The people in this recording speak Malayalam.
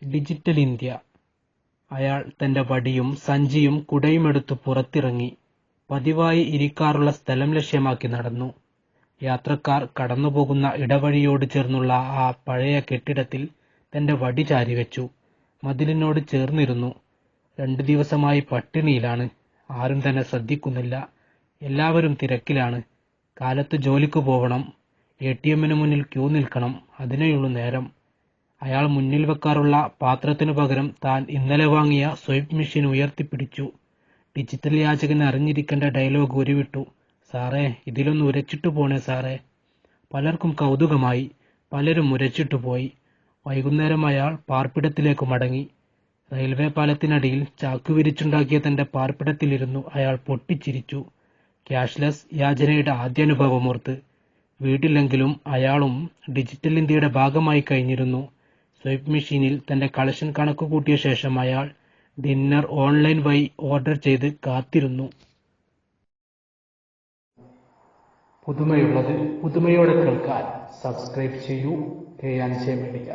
Digital India. അയാൾ തന്റെ വടിയും സഞ്ചിയും കുടയുമെടുത്ത് പുറത്തിറങ്ങി. പതിവായി ഇരിക്കാറുള്ള സ്ഥലം ലക്ഷ്യമാക്കി നടന്നു. യാത്രക്കാർ കടന്നുപോകുന്ന ഇടവഴിയോട് ചേർന്നുള്ള ആ പഴയ കെട്ടിടത്തിൽ തന്റെ വടി ചാരിവെച്ചു. മതിലിനോട് ചേർന്നിരുന്നു. 2 ദിവസമായി പട്ടിണിയിലാണ്. ആരും തന്നെ ശ്രദ്ധിക്കുന്നില്ല. എല്ലാവരും തിരക്കിലാണ്. കാലത്ത് ജോലിക്ക് പോവണം. എടിഎമ്മിന് മുന്നിൽ ക്യൂ നിൽക്കണം. അതിനേയുള്ളൂ നേരം. അയാൾ മുന്നിൽ വെക്കാറുള്ള പാത്രത്തിനു പകരം താൻ ഇന്നലെ വാങ്ങിയ സ്വൈപ്പ് മെഷീൻ ഉയർത്തിപ്പിടിച്ചു. ഡിജിറ്റൽ യാചകൻ അറിഞ്ഞിരിക്കേണ്ട ഡയലോഗ് ഉരുവിട്ടു. "സാറേ, ഇതിലൊന്ന് ഉരച്ചിട്ടു പോണേ സാറേ." പലർക്കും കൗതുകമായി. പലരും ഉരച്ചിട്ടു പോയി. വൈകുന്നേരം അയാൾ പാർപ്പിടത്തിലേക്ക് മടങ്ങി. റെയിൽവേ പാലത്തിനടിയിൽ ചാക്കുവിരിച്ചുണ്ടാക്കിയ തന്റെ പാർപ്പിടത്തിലിരുന്നു അയാൾ പൊട്ടിച്ചിരിച്ചു. ക്യാഷ്ലെസ് യാചനയുടെ ആദ്യാനുഭവമോർത്ത്. വീട്ടിലെങ്കിലും അയാളും ഡിജിറ്റൽ ഇന്ത്യയുടെ ഭാഗമായി കഴിഞ്ഞിരുന്നു. സ്വൈപ്പ് മെഷീനിൽ തന്റെ കളക്ഷൻ കണക്കുകൂട്ടിയ ശേഷം അയാൾ ഡിന്നർ ഓൺലൈൻ വഴി ഓർഡർ ചെയ്ത് കാത്തിരുന്നു. പുതുമയുള്ളത് പുതുമയോടെ കേൾക്കാൻ സബ്സ്ക്രൈബ് ചെയ്യൂ. മീഡിയ.